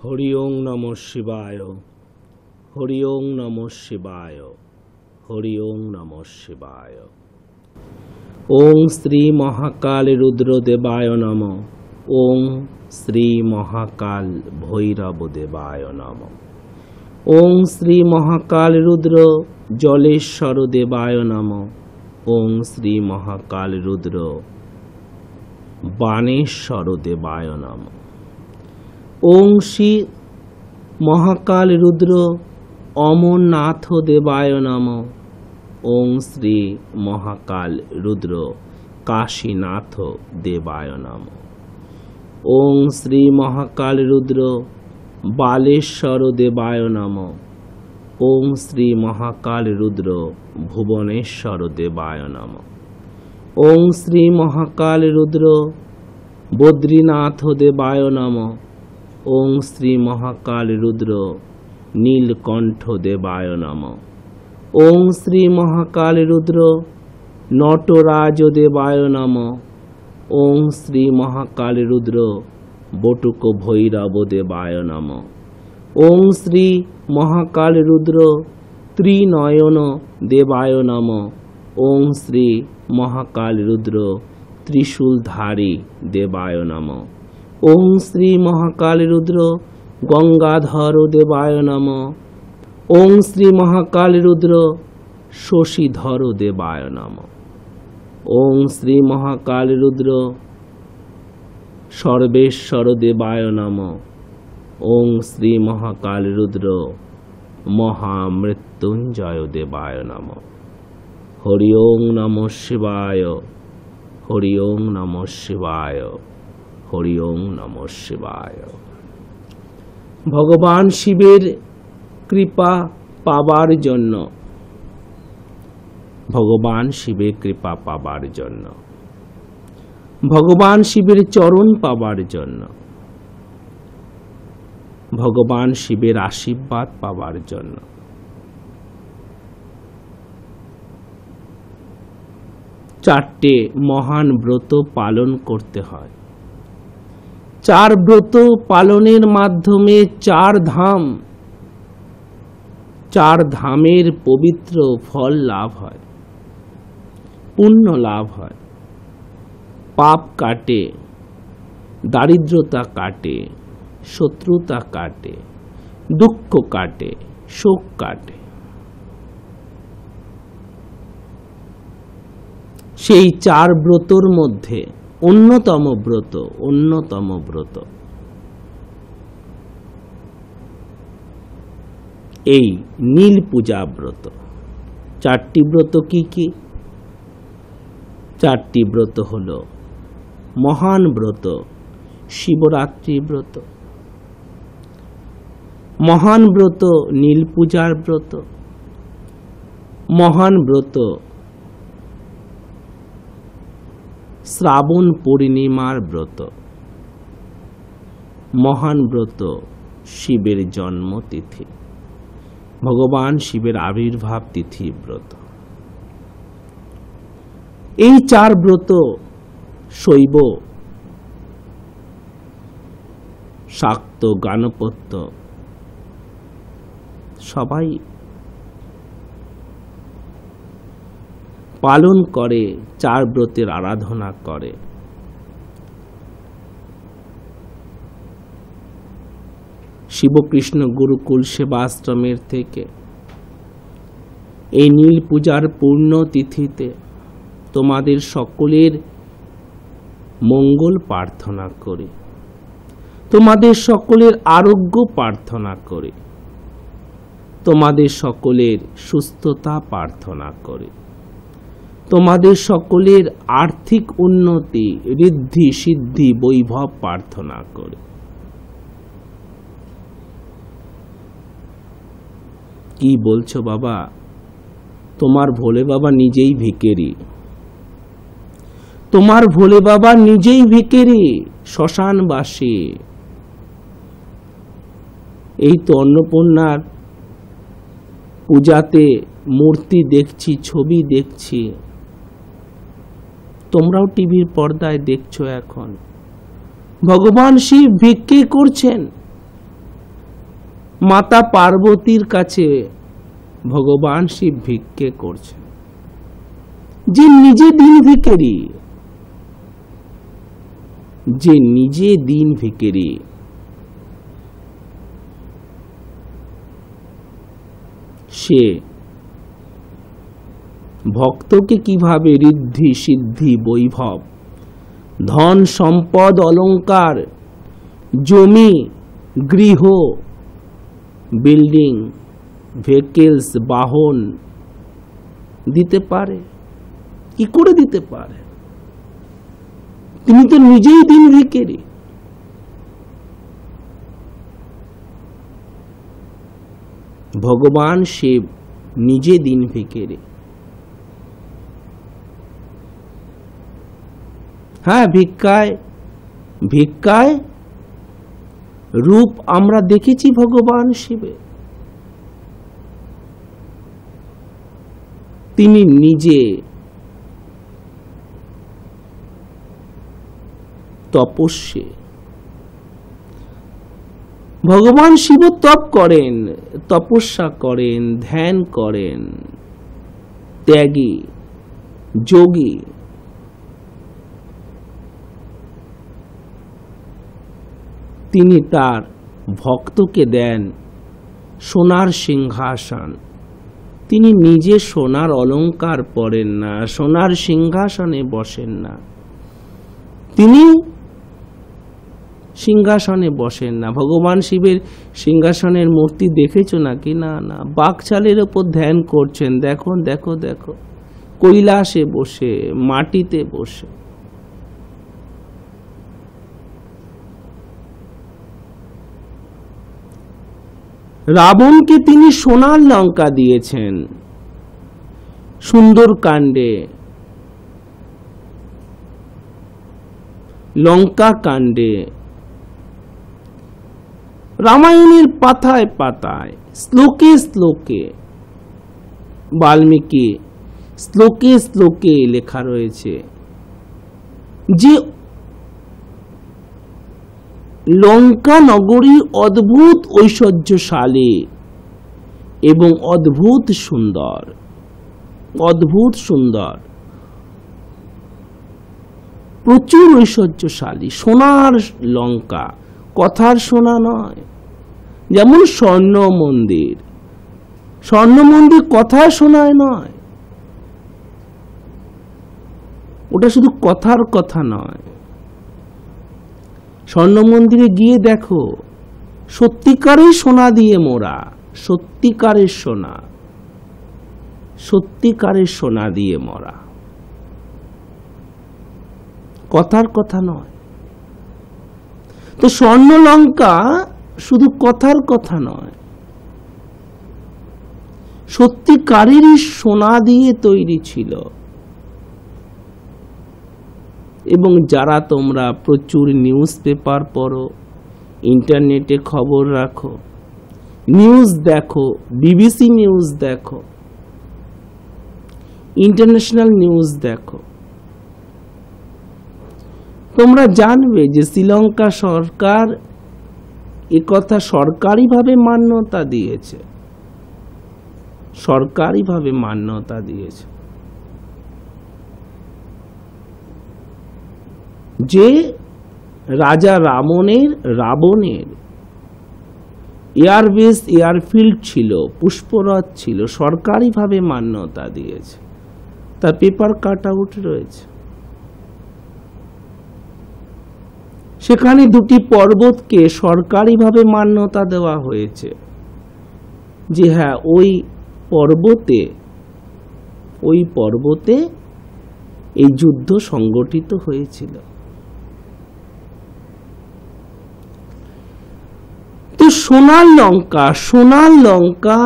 হরি ওং নমঃ শিবায়, হরি ওং নমঃ শিবায়, হরি ওং নমঃ শিবায়। ওং শ্রী মহাকাল রুদ্রদেবায় নমঃ। ওং শ্রী মহাকাল ভৈরব দেবায় নমঃ। ওং শ্রী মহাকাল রুদ্র জলেশ্বর দেবায় নমঃ। ওং শ্রী মহাকাল রুদ্র বাণেশ্বর দেবায় নমঃ। ওং শ্রী মহাকাল রুদ্র অমরনাথ দেবায় নমঃ। ওং শ্রী মহাকাল রুদ্র কাশীনাথ দেবায় নমঃ। ওং শ্রী মহাকাল রুদ্র বালেশ্বর দেবায় নমঃ। ওং শ্রী মহাকাল রুদ্র ভুবনেশ্বর দেবায় নমঃ। ওং শ্রী মহাকাল রুদ্র বদ্রীনাথ দেবায় নমঃ। ওং শ্রী মহাকাল রুদ্র নীলকণ্ঠ দেবায় নমঃ। ওং শ্রী মহাকাল রুদ্র নটরাজ দেবায় নমঃ। ওং শ্রী মহাকাল রুদ্র বটুক ভৈরব দেবায় নমঃ। ওং শ্রী মহাকাল রুদ্র ত্রিনয়ন দেবায় নমঃ। ওং শ্রী মহাকাল রুদ্র ত্রিশূলধারী দেবায় নমঃ। ওং শ্রী মহাকাল রুদ্র গঙ্গাধর দেবায় নমঃ। ওং শ্রী মহাকাল রুদ্র শশীধর দেবায় নমঃ। ওং শ্রী মহাকাল রুদ্র সর্বেশ্বর দেবায় নমঃ। ওং শ্রী মহাকাল রুদ্র মহামৃত্যুঞ্জয় দেবায় নমঃ। হরি ওং নমঃ শিবায়, হরি ওং নমঃ শিবায়, হরি ওং নমঃ শিবায়। ভগবান শিবের কৃপা পাবার জন্য, ভগবান শিবের কৃপা পাবার জন্য, ভগবান শিবের চরণ পাবার জন্য, ভগবান শিবের আশীর্বাদ পাবার জন্য চারটে মহান ব্রত পালন করতে হয়। চার ব্রত পালনের মাধ্যমে চার ধামের পবিত্র ফল লাভ হয়, পুণ্য লাভ হয়, পাপ কাটে, দারিদ্রতা কাটে, শত্রুতা কাটে, দুঃখ কাটে, শোক কাটে। সেই চার ব্রতর মধ্যে অন্যতম ব্রত এই নীল পূজা ব্রত। চারটি ব্রত কি কি? চারটি ব্রত হল মহান ব্রত শিবরাত্রি ব্রত, মহান ব্রত নীল পূজার ব্রত, মহান ব্রত শ্রাবণ পূর্ণিমার ব্রত, মহান ব্রত শিবের জন্মতিথি, ভগবান শিবের আবির্ভাব তিথি ব্রত। এই চার ব্রত শৈব, শাক্ত, গাণপত্য সবাই পালন করে, চার ব্রতের আরাধনা করে। শিবকৃষ্ণ গুরুকুল সেবাশ্রমের থেকে এই নীল পূজার পূর্ণ তিথিতে তোমাদের সকলের মঙ্গল প্রার্থনা করি, তোমাদের সকলের আরোগ্য প্রার্থনা করি, তোমাদের সকলের সুস্থতা প্রার্থনা করি, তোমাদের সকলের আর্থিক উন্নতি, ঋদ্ধি, সিদ্ধি, বৈভব প্রার্থনা করি। কি বলছো বাবা? তোমার ভোলে বাবা নিজেই ভিখারি, তোমার ভোলে বাবা নিজেই ভিখারি, শ্মশানবাসী। এই তো অন্নপূর্ণার পূজাতে মূর্তি দেখছি, ছবি দেখছি, তোমরাও টিভির পর্দায় দেখছো। এখন ভগবান শিব ভিক্ষে করছেন, মাতা পার্বতীর কাছে ভগবান শিব ভিক্ষে করছেন, যে নিজে দিন ভিখারি, যে নিজে দিন ভিখারি, সে ভক্তকে কিভাবে ঋদ্ধি সিদ্ধি বৈভব ধন সম্পদ অলংকার জমি গৃহ বিল্ডিং ভেহিকলস বাহন দিতে পারে, কি করে দিতে পারে? তিনি তো নিজেই দিন ভিখারি। ভগবান শিব নিজে দিন ভিখারি। হ্যাঁ, ভিক্ষায় রূপ আমরা দেখেছি ভগবান শিবে। তিনি নিজে তপস্বী। ভগবান শিব তপ করেন, তপস্যা করেন, ধ্যান করেন, ত্যাগী যোগী। তিনি তার ভক্তকে দেন সোনার সিংহাসন। তিনি নিজে সোনার অলংকার পরেন না, সোনার সিংহাসনে বসেন না, তিনি সিংহাসনে বসেন না। ভগবান শিবের সিংহাসনের মূর্তি দেখেছো নাকি? না না, বাকছালের ওপর ধ্যান করছেন। দেখো দেখো দেখো, কৈলাসে বসে, মাটিতে বসে। রাবণকে তিনি সোনার লঙ্কা দিয়েছেন সুন্দরকাণ্ডে, লঙ্কা কাণ্ডে, রামায়ণের পাতায় পাতায়, শ্লোকে শ্লোকে, বাল্মীকি শ্লোকে শ্লোকে লেখা রয়েছে যে লঙ্কা নগরী অদ্ভুত ঐশ্বর্যশালী এবং অদ্ভুত সুন্দর, অদ্ভুত সুন্দর, প্রচুর ঐশ্বর্যশালী। সোনার লঙ্কা, কথার সোনা নয়। যেমন স্বর্ণ মন্দির, স্বর্ণ মন্দির কথার সোনায় নয়, ওটা শুধু কথার কথা নয়। স্বর্ণ মন্দিরে গিয়ে দেখো, সত্যিকারের সোনা দিয়ে মোড়া, সত্যিকারের সোনা, সত্যিকারের সোনা দিয়ে মোড়া, কথার কথা নয়। তো স্বর্ণ লঙ্কা শুধু কথার কথা নয়, সত্যিকারেরই সোনা দিয়ে তৈরি ছিল। এবং যারা তোমরা প্রচুর নিউজ পেপার পড়ো, ইন্টারনেটে খবর রাখো, নিউজ দেখো, বিবিসি নিউজ দেখো, ইন্টারন্যাশনাল নিউজ দেখো, তোমরা জানবে যে শ্রীলঙ্কা সরকার একথা সরকারিভাবে মান্যতা দিয়েছে, সরকারিভাবে মান্যতা দিয়েছে যে রাজা রাবণের এয়ারবেস, এয়ারফিল্ড ছিল, পুষ্পরথ ছিল, সরকারিভাবে মান্যতা দিয়েছে। তার পেপার কাট আউট রয়েছে। সেখানে দুটি পর্বতকে সরকারিভাবে মান্যতা দেওয়া হয়েছে যে হ্যাঁ, ওই পর্বতে এই যুদ্ধ সংগঠিত হয়েছিল। তো সোনার লঙ্কা, সোনার লঙ্কা,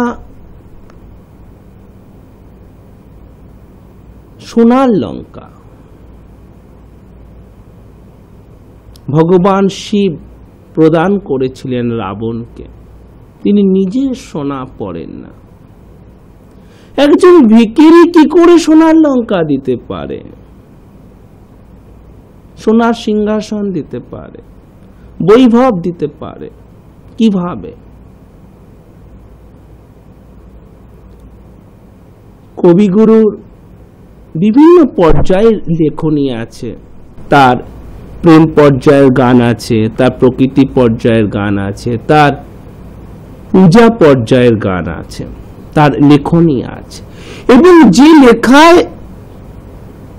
সোনার লঙ্কা ভগবান শিব প্রদান করেছিলেন রাবণকে। তিনি নিজে সোনা পড়েন না। একজন ভিখারি কি করে সোনার লঙ্কা দিতে পারে, সোনার সিংহাসন দিতে পারে, বৈভব দিতে পারে? কিভাবে? কবিগুরুর বিভিন্ন পর্যায়ের লেখনী আছে। তার প্রেম পর্যায়ের গান আছে, তার প্রকৃতি পর্যায়ের গান আছে, তার পূজা পর্যায়ের গান আছে, তার লেখনী আছে। এবং যে লেখায়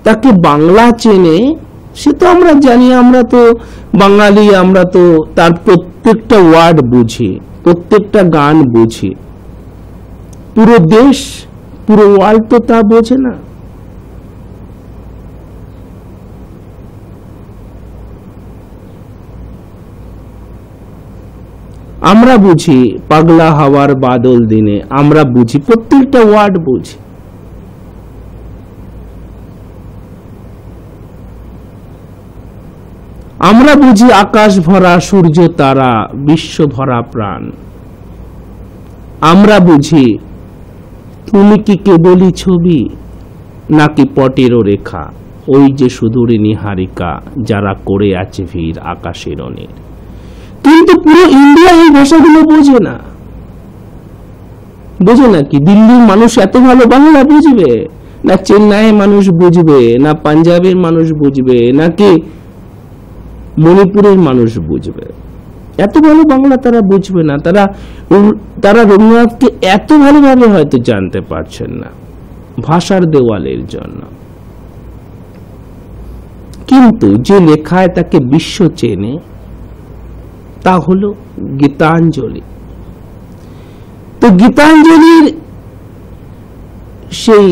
তাকে বাংলা চেনে, সে তো আমরা জানি, আমরা তো বাঙালি, আমরা তো তার প্রত্যেকটা ওয়ার্ড বুঝি, প্রত্যেকটা গান বুঝি। পুরো দেশ, পুরো ওয়ার্ল্ড তো তা বোঝে না। আমরা বুঝি পাগলা হাওয়ার বাদল দিনে, আমরা বুঝি, প্রত্যেকটা ওয়ার্ড বুঝি। আমরা বুঝি আকাশ ভরা সূর্য তারা, বিশ্ব ভরা প্রাণ। আমরা বুঝি তুমি কি কেবলই ছবি নাকি পটেরও রেখা, ওই যে সুদূরে নিহারিকা যারা করে আছে ভিড় আকাশের অনেক। কিন্তু পুরো ইন্ডিয়া এই ভাষাগুলো বোঝে না। বোঝে নাকি? দিল্লির মানুষ এত ভালো বাংলা বুঝবে না? চেন্নাইয়ের মানুষ বুঝবে না? পাঞ্জাবের মানুষ বুঝবে নাকি মণিপুরের মানুষ বুঝবে? এত ভালো বাংলা তারা বুঝবে না। তারা রবীন্দ্রনাথকে এত ভালোভাবে হয়তো জানতে পারছেন না ভাষার দেওয়ালের জন্য। কিন্তু যে লেখায় তাকে বিশ্ব চেনে তা হলো গীতাঞ্জলি। তো গীতাঞ্জলির সেই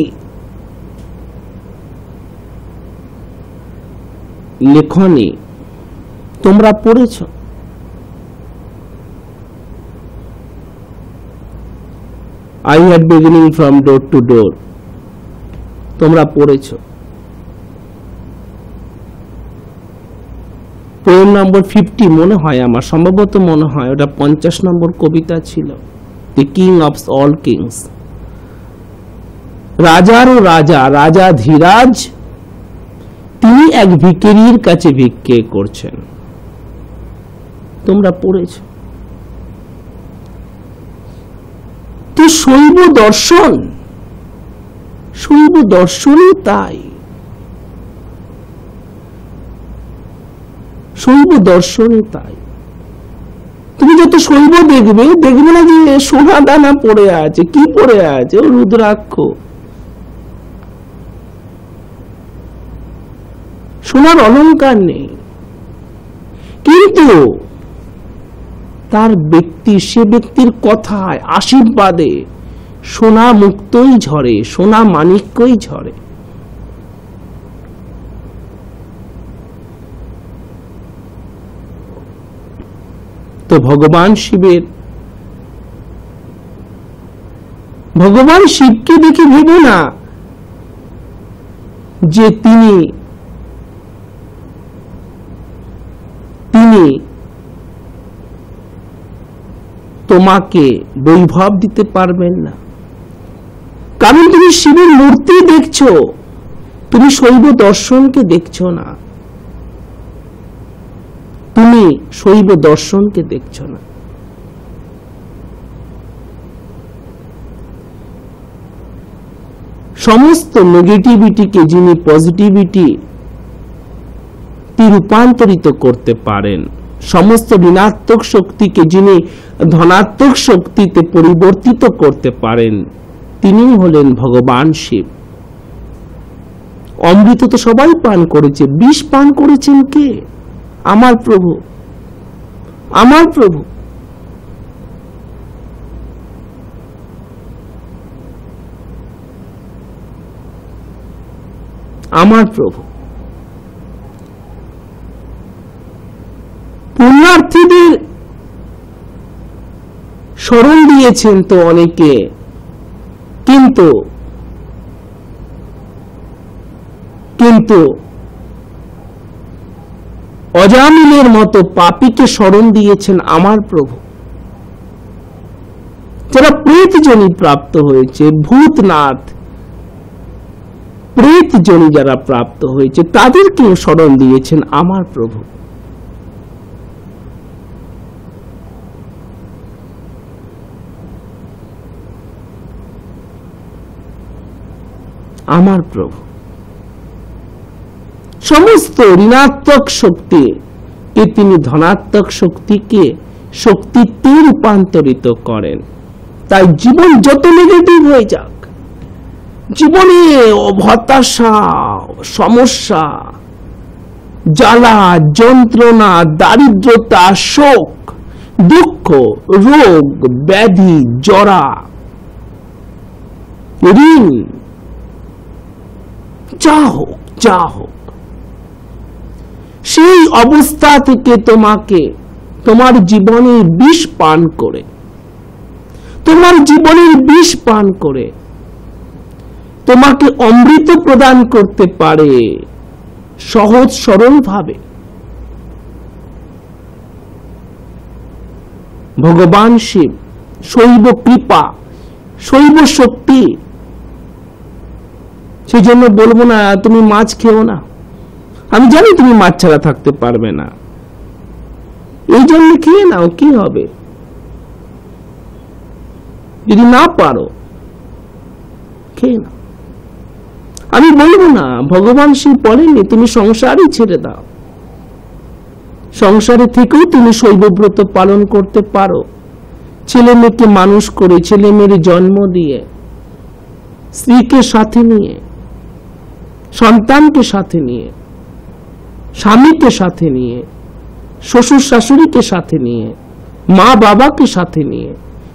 লেখনী তোমরা পড়েছ? I had beginning from door to door, তোমরা পড়েছ? পোয়েম নম্বর 50 মনে হয়, আমার সম্ভবত মনে হয় ওটা 50 নম্বর কবিতা ছিল, the king of all kings. রাজারও রাজা, রাজা ধীরাজ, তিনি এক ভিখারির কাছে ভিক্ষে করছেন। তোমরা পড়েছ? তো শৈব দর্শন, শৈব দর্শনই তাই। শৈব দর্শনই তাই। তুমি যত শৈব দেখবে, দেখবে না যে সোনা দানা পড়ে আছে। কি পড়ে আছে? ও রুদ্রাক্ষ। সোনার অলংকার নেই, কিন্তু তার ব্যক্তি, সে ব্যক্তির কথায়, আশীর্বাদে সোনা মুক্তই ঝরে, সোনা মানিক্যই ঝরে। তো ভগবান শিবকে দেখে ভেবো না যে তিনি তোমাকে বৈভব দিতে পারবেন না, কারণ তুমি শিবের মূর্তি দেখছো, তুমি শৈব দর্শনকে দেখছো না, তুমি শৈব দর্শনকে দেখছো না। সমস্ত নেগেটিভিটিকে যিনি পজিটিভিটি রূপান্তরিত করতে পারেন, সমস্ত ঋণাত্মক শক্তিকে যিনি ধনাত্মক শক্তিতে পরিবর্তিত করতে পারেন, তিনি হলেন ভগবান শিব। অমৃত তো সবাই পান করেছে, বিষ পান করেছেন কে? আমার প্রভু, আমার প্রভু। আমার প্রভু। পুণ্যার্থীদের শরণ দিয়েছেন তো অনেকে, কিন্তু অজামিলের মতো পাপীকে শরণ দিয়েছেন আমার প্রভু। যারা প্রেতজনি প্রাপ্ত হয়েছে, ভূতনাথ প্রেতজনি যারা প্রাপ্ত হয়েছে, তাদেরকে শরণ দিয়েছেন আমার প্রভু। আমার প্রভু সমস্ত ঋণাত্মক শক্তিকে তিনি ধনাত্মক শক্তিতে রূপান্তরিত করেন। তাই জীবন যত নেগেটিভ হয়ে যাক, জীবনে হতাশা, সমস্যা, জ্বালা, যন্ত্রণা, দারিদ্রতা, শোক, দুঃখ, রোগ, ব্যাধি, জরা, ঋণ, যা হোক, সেই অবস্থা থেকে তোমাকে তোমার জীবনের বিষ পান করে তোমাকে অমৃত প্রদান করতে পারে সহজ সরল ভাবে। ভগবান শিব শৈব কৃপা, শৈব শক্তি। সেই জন্য বলবো না তুমি মাছ খেও না, আমি জানি তুমি মাছ ছাড়া থাকতে পারবে না, এই জন্য খেয়ে নাও, কি হবে? যদি না পারো খেয়ে নাও। আমি বলবো না, ভগবান শিব বলেননি তুমি সংসারই ছেড়ে দাও, সংসারে থেকেও তুমি শৈবব্রত পালন করতে পারো। ছেলে মেয়েকে মানুষ করে, ছেলে মেয়ের জন্ম দিয়ে, স্ত্রীকে সাথে নিয়ে, সন্তানকে সাথে নিয়ে, স্বামীকে সাথে নিয়ে, শ্বশুর শাশুড়িকে সাথে নিয়ে, মা বাবাকে সাথে নিয়ে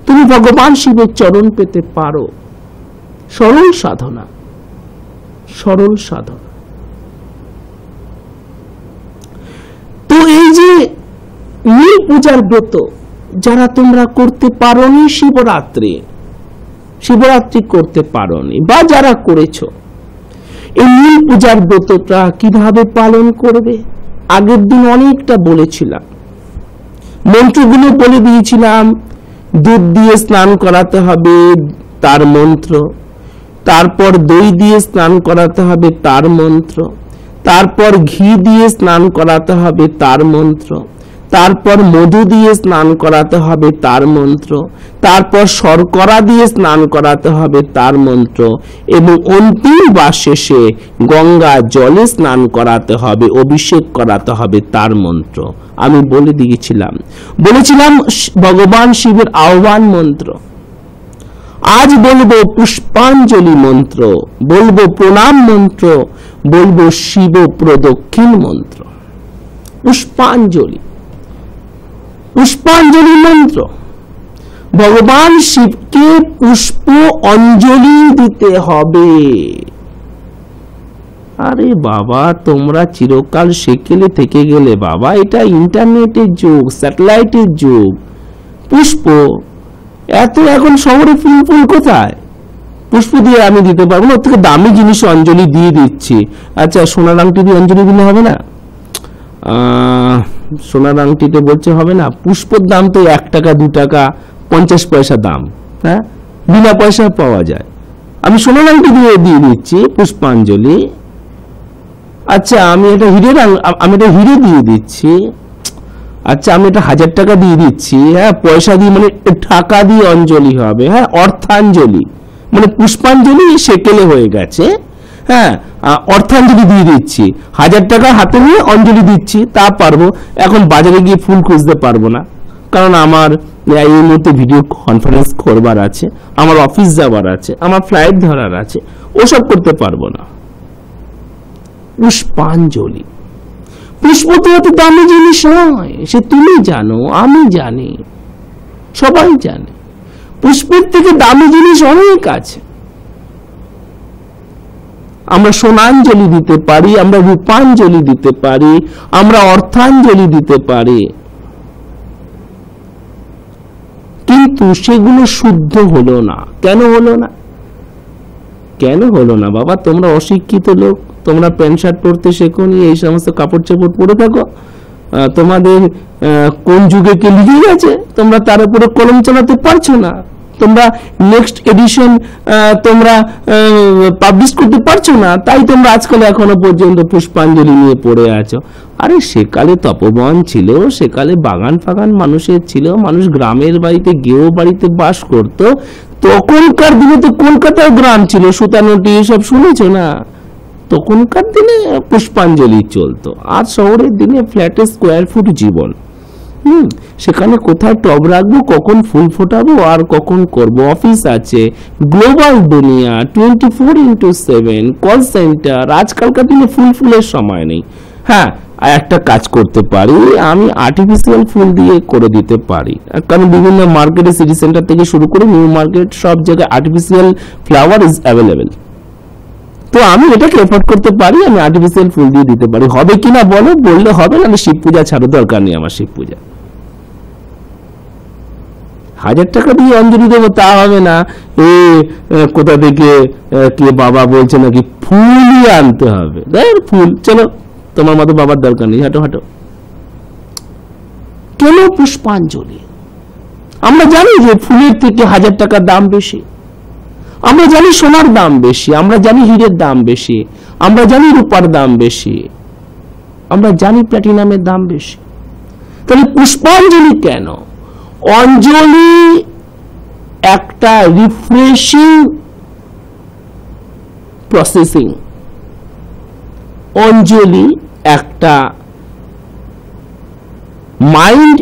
তুমি ভগবান শিবের চরণ পেতে পারো। সরল সাধনা, সরল সাধনা। তো এই যে নীল পূজার ব্রত যারা তোমরা করতে পারোনি, শিবরাত্রি করতে পারোনি, বা যারা করেছো, এই নীল পূজার ব্রতটা কিভাবে পালন করবে আগের দিন অনেকটা বলেছিলাম, মন্ত্রগুলো বলে দিয়েছিলাম। দুধ দিয়ে স্নান করাতে হবে, তার মন্ত্র। তারপর দই দিয়ে স্নান করাতে হবে, তার মন্ত্র। তারপর ঘি দিয়ে স্নান করাতে হবে, তার মন্ত্র। তারপর মধু দিয়ে স্নান করাতে হবে, তার মন্ত্র। তারপর শর্করা দিয়ে স্নান করাতে হবে, তার মন্ত্র। এবং অন্তিম বা শেষে গঙ্গা জলে স্নান করাতে হবে, অভিষেক করাতে হবে, তার মন্ত্র। আমি বলেছিলাম ভগবান শিবের আহ্বান মন্ত্র। আজ বলবো পুষ্পাঞ্জলি মন্ত্র, বলবো প্রণাম মন্ত্র, বলবো শিব প্রদক্ষিণ মন্ত্র। পুষ্পাঞ্জলি মন্ত্র। ভগবান শিবকে পুষ্প অঞ্জলি দিতে হবে। আরে বাবা, তোমরা চিরকাল সেকেলে থেকে গেলে বাবা, এটা ইন্টারনেটের যুগ, স্যাটেলাইটের যুগ। পুষ্প এত এখন শহরে ফুল কোথায়? পুষ্প দিয়ে আমি দিতে পারবো না, ওর থেকে দামি জিনিস অঞ্জলি দিয়ে দিচ্ছি। আচ্ছা, সোনার আংটি দিয়ে অঞ্জলি দিলে হবে না? সোনার আংটিতে বলছে হবে না? পুষ্পর দাম তো 1 টাকা 2 টাকা 50 পয়সা দাম, হ্যাঁ, বিনা পয়সা পাওয়া যায়। আমি সোনার আংটি দিয়ে দিচ্ছি পুষ্পাঞ্জলি। আচ্ছা, আমি এটা হিরে দিয়ে দিচ্ছি। আচ্ছা, আমি এটা 1000 টাকা দিয়ে দিচ্ছি, হ্যাঁ, পয়সা দিয়ে, মানে টাকা দিয়ে অঞ্জলি হবে, হ্যাঁ, অর্থাঞ্জলি। মানে পুষ্পাঞ্জলি সেকেলে হয়ে গেছে, হ্যাঁ, অর্থাঞ্জলি দিয়ে দিচ্ছি। 1000 টাকা হাতে নিয়ে অঞ্জলি দিচ্ছি, তা পারবো। এখন বাজারে গিয়ে ফুল খুঁজতে পারবো না, কারণ আমার এই মুহূর্তে ভিডিও কনফারেন্স করবার আছে, আমার অফিস যাবার আছে, আমার ফ্লাইট ধরার আছে, ওসব করতে পারবো না। পুষ্পাঞ্জলি, পুষ্প তো এত দামি জিনিস নয়, সে তুমি জানো, আমি জানি, সবাই জানে। পুষ্পের থেকে দামি জিনিস অনেক আছে। আমরা সোনাঞ্জলি দিতে পারি, আমরা রূপাঞ্জলি দিতে পারি, আমরা অর্থাঞ্জলি দিতে পারি, কিন্তু সেগুলো শুদ্ধ হলো না। কেন হলো না বাবা? তোমরা অশিক্ষিত লোক, তোমরা প্যান্ট শার্ট পরতে শেখোনি, এই সমস্ত কাপড় চোপড় পরে থাকো। তোমাদের কোন যুগে কে লিখে গেছে, তোমরা তার উপরে কলম চালাতে পারছো না। তোমরা নেক্সট এডিশন তোমরা পাবলিশ করতে পারছো না, তাই তোমরা আজকাল এখনো পর্যন্ত পুষ্পাঞ্জলি নিয়ে পড়ে আছো। আরে সেকালে তপবন ছিল, সেকালে বাগান ফাগান মানুষের ছিল, মানুষ গ্রামের বাড়িতে গেও বাড়িতে বাস করত, তখনকার দিনে তো কলকাতায় গ্রাম ছিল, সুতানুটি সব শুনেছো না? তখনকার দিনে পুষ্পাঞ্জলি চলতো, আর শহরের দিনে ফ্ল্যাটে স্কোয়ার ফুট জীবন। সেখানে কোথায় টব রাখবো, কখন ফুল ফোটাবো, আর কখন করব, অফিস আছে, গ্লোবাল দুনিয়া, 24x7 কল সেন্টার। আজকালকার দিনে ফুলের সময় নেই। হ্যাঁ, একটা কাজ করতে পারি, আমি আর্টিফিশিয়াল ফুল দিয়ে করে দিতে পারি, কারণ বিভিন্ন মার্কেটে, সিটি সেন্টার থেকে শুরু করে নিউ মার্কেট, সব জায়গায় আর্টিফিশিয়াল ফ্লাওয়ার ইজ অ্যাভেলেবেল। তো আমি এটাকে এফোর্ড করতে পারি, আমি আর্টিফিশিয়াল ফুল দিয়ে দিতে পারি। হবে কিনা বলো? বললে হবে, না শিব পূজা ছাড়ো, দরকার নেই আমার শিব পূজা। 1000 টাকা দিয়ে অঞ্জলি দেবো তা হবে না। কোথা থেকে কে বাবা বলছে নাকি ফুলই আনতে হবে। ফুল, চলো তোমার মতো বাবার দরকার নেই, হাঁটো হাঁটো। কেন পুষ্পাঞ্জলি? আমরা জানি যে ফুলের থেকে 1000 টাকার দাম বেশি, আমরা জানি সোনার দাম বেশি, আমরা জানি হীরের দাম বেশি, আমরা জানি রূপার দাম বেশি, আমরা জানি প্ল্যাটিনামের দাম বেশি। তাহলে পুষ্পাঞ্জলি কেন? অঞ্জলি একটা রিফ্রেশিং প্রসেসিং, অঞ্জলি একটা mind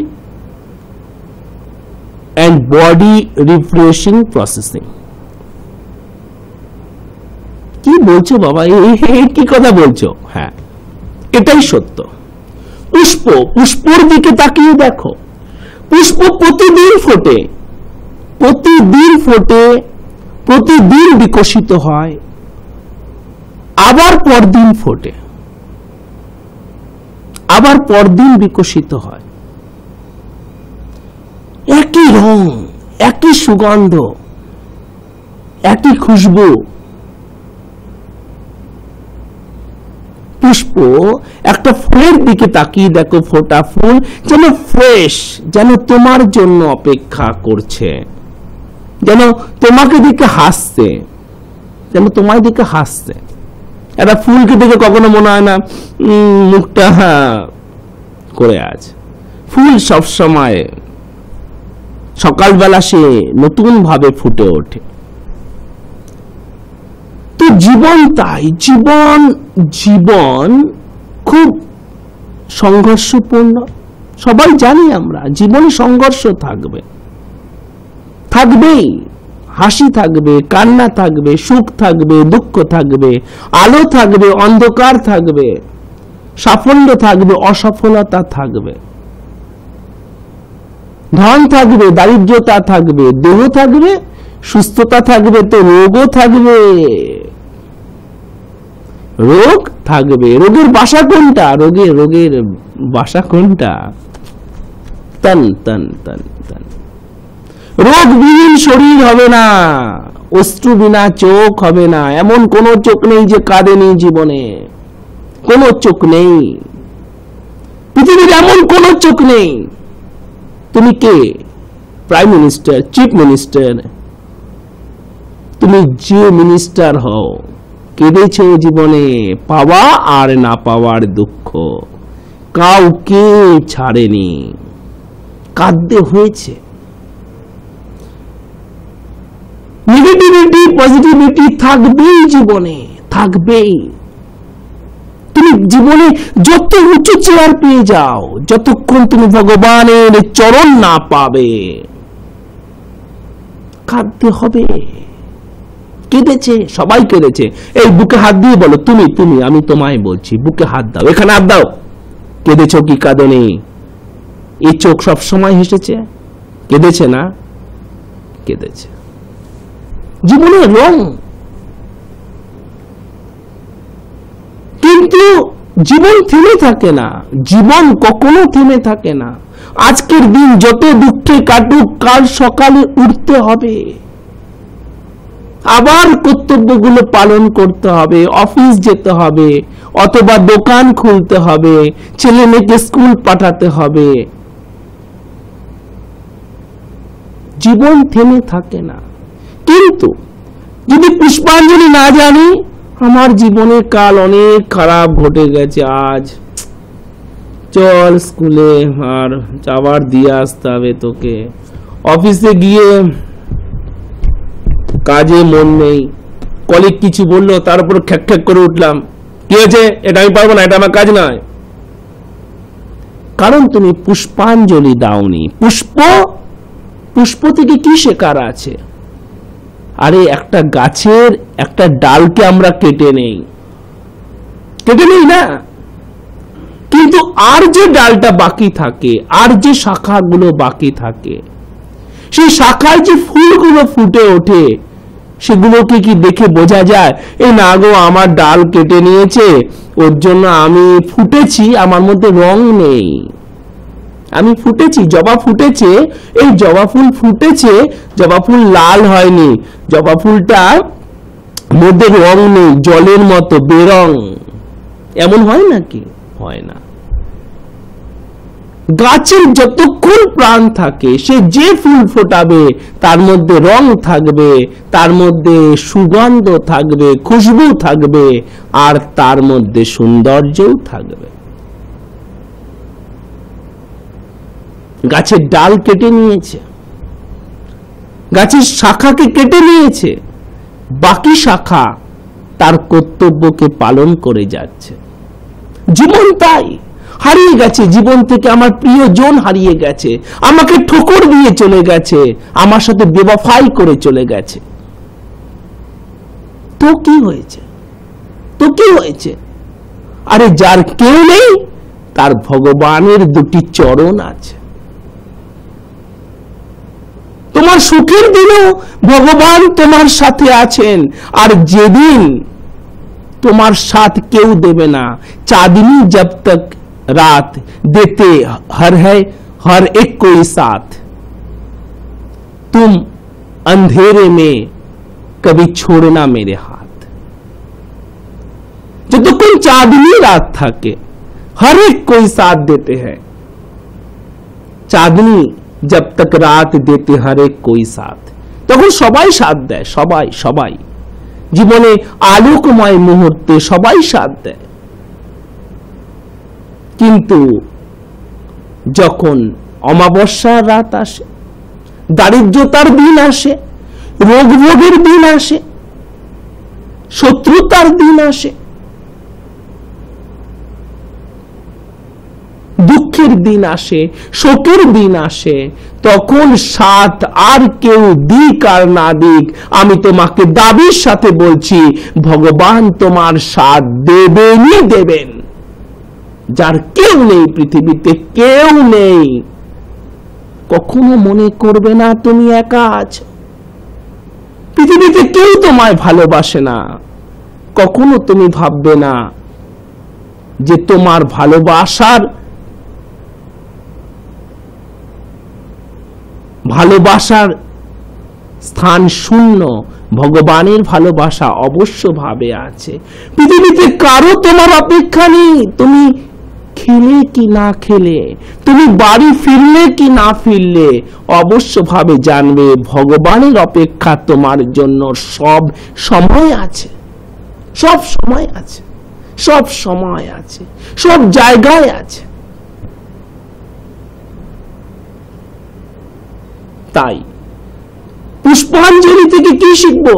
and body refreshing processing. কি বলছো বাবা, কি কথা বলছো? হ্যাঁ, এটাই সত্য। পুষ্পর দিকে তাকিয়ে দেখো, পুষ্প প্রতিদিন ফোটে, প্রতিদিন ফোটে, প্রতিদিন বিকশিত হয়, আবার পরদিন ফোটে, আবার পরদিন বিকশিত হয়। একই রং, একই সুগন্ধ, একই খুশবু। পুষ্প, একটা ফুলের দিকে তাকিয়ে দেখো, ফোটা ফুল যেন ফ্রেশ, যেন তোমার জন্য অপেক্ষা করছে, যেন তোমাকে দেখে হাসছে, যেন তোমায় দেখে হাসছে। একটা ফুলকে দেখে কখনো মনে হয় না মুখটা করে আছে। ফুল সবসময় সকালবেলা সে নতুন ভাবে ফুটে ওঠে। তো জীবন তাই, জীবন খুব সংঘর্ষপূর্ণ। সবাই জানি আমরা, জীবনে সংঘর্ষ থাকবেই, হাসি থাকবে, কান্না থাকবে, সুখ থাকবে, দুঃখ থাকবে, আলো থাকবে, অন্ধকার থাকবে, সাফল্য থাকবে, অসফলতা থাকবে, ধন থাকবে, দারিদ্রতা থাকবে, দেহ থাকবে, সুস্থতা থাকবে, তো রোগও থাকবে, রোগ থাকবে। রোগের বাসা কোনটা? রোগের বাসা কোনটা? তন তন তন তন। রোগবিহীন শরীর হবে না, অশ্রু বিনা চোখ হবে না। এমন কোন চোখ নেই যে কাঁদেনি জীবনে, কোন চোখ নেই পৃথিবীর, এমন কোন চোখ নেই। তুমি কে? প্রাইম মিনিস্টার, চিফ মিনিস্টার, তুমি যে মিনিস্টার হও, কেঁদেছ জীবনে, পাওয়া আর না পাওয়ার দুঃখ, কাউকে ছাড়েনি, কাঁদতে হয়েছে। নেগেটিভিটি পজিটিভিটি থাকবেই জীবনে, থাকবেই। তুমি জীবনে যত উঁচু চেয়ার পেয়ে যাও, যতক্ষণ তুমি ভগবানের চরণ না পাবে, কাঁদতে হবে। কেঁদেছে, সবাই কেঁদেছে। এই বুকে হাত দিয়ে বলো, তুমি, আমি তোমায় বলছি, বুকে হাত দাও, এখানে হাত দাও। কেঁদেছ কি কাঁদনি? এই চোখ সব সময় হেসেছে, কেঁদেছে না? কেঁদেছে। জীবনের রং। কিন্তু জীবন থেমে থাকে না, জীবন কখনো থেমে থাকে না। আজকের দিন যত দুঃখে কাটুক, কাল সকালে উঠতে হবে, আবার কর্তব্যগুলো পালন করতে হবে, অফিস যেতে হবে, অথবা দোকান খুলতে হবে, ছেলে মেয়েকে স্কুল পাঠাতে হবে। জীবন থেমে থাকে না। কিন্তু যদি পুষ্পাঞ্জলি না জানি, আমার জীবনে কাল অনেক খারাপ ঘটে গেছে, আজ চল স্কুলে, আর আবার দিয়ে আসতে হবে তোকে, অফিসে গিয়ে কাজে মন নেই, কলিগ কিছু বললো তার উপর খ্যাক খ্যাক করে উঠলাম, কি হয়েছে, এটা আমি পারবো না, এটা আমার কাজ নয়। কারণ তুমি পুষ্পাঞ্জলি দাওনি। পুষ্প থেকে কি শেখার আছে? আরে একটা গাছের একটা ডালকে আমরা কেটে নেই না, কিন্তু আর যে ডালটা বাকি থাকে, আর যে শাখাগুলো বাকি থাকে, সেই শাখায় যে ফুলগুলো ফুটে ওঠে, সেগুলোকে কি দেখে বোঝা যায় এই না গো আমার ডাল কেটে নিয়েছে, ওর জন্য আমি ফুটেছি, আমার মধ্যে রং নেই, আমি ফুটেছি, জবা ফুটেছে, এই জবা ফুল ফুটেছে, জবা ফুল লাল হয়নি, জবা ফুলটার মধ্যে রং নেই, জলের মতো বেরং, এমন হয় নাকি? হয় না। গাছের যতক্ষণ প্রাণ থাকে, সে যে ফুল ফোটাবে তার মধ্যে রং থাকবে, তার মধ্যে সুগন্ধ থাকবে, খুশবু থাকবে, আর তার মধ্যে সৌন্দর্যও থাকবে। গাছের ডাল কেটে নিয়েছে, গাছের শাখাকে কেটে নিয়েছে, বাকি শাখা তার কর্তব্যকে পালন করে যাচ্ছে। জীবন তাই হারিয়ে গেছে, জীবন থেকে আমার প্রিয়জন হারিয়ে গেছে, আমাকে ঠোকর দিয়ে চলে গেছে, আমার সাথে বেওয়াফাই করে চলে গেছে। তো কি হয়েছে? আরে যার কেউ নেই, তার ভগবানের দুটি চরণ আছে। তোমার সুখের দিনেও ভগবান তোমার সাথে আছেন, আর যেদিন তোমার সাথ কেউ দেবে না, চাঁদनी जब तक रात देते हर एक कोई साथ, तुम अंधेरे में कभी छोड़ना मेरे हाथ। যতক্ষণ চাঁদनी रात থাকে, हर एक कोई साथ देते हैं, চাঁদनी जब तक रात देते हर एक कोई साथ, তখন সবাই সাথ দেয়, সবাই জীবনে আলোকময় মুহূর্তে সবাই সাথ দেয়। কিন্তু যখন অমাবস্যার রাত আসে, দারিদ্রতার দিন আসে, রোগ ভোগের দিন আসে, শত্রুতার দিন আসে, দুঃখের দিন আসে, শোকের দিন আসে, তখন সাথ আর কেউ দিক আর না দিক, আমি তোমাকে দাবির সাথে বলছি, ভগবান তোমার সাথ দেবেন। যার কেউ নেই পৃথিবীতে, কেউ নেই, কখনো মনে করবে না তুমি একা আছো। পৃথিবীতে কেউ তোমায় ভালোবাসে না, কখনো তুমি ভাববে না যে তোমার ভালোবাসার স্থান শূন্য। ভগবানের ভালোবাসা অবশ্যভাবে আছে। পৃথিবীতে কারো তোমার অপেক্ষা নেই, তুমি খেলে কি না খেলে, তুমি বাড়ি ফিরলে কি না ফিরলে, অবশ্যভাবে জানবে ভগবানের অপেক্ষা তোমার জন্য সব সময় আছে, সব সময় আছে, সব সময় আছে, সব জায়গায় আছে। তাই পুষ্পাঞ্জলি থেকে কি শিখবো?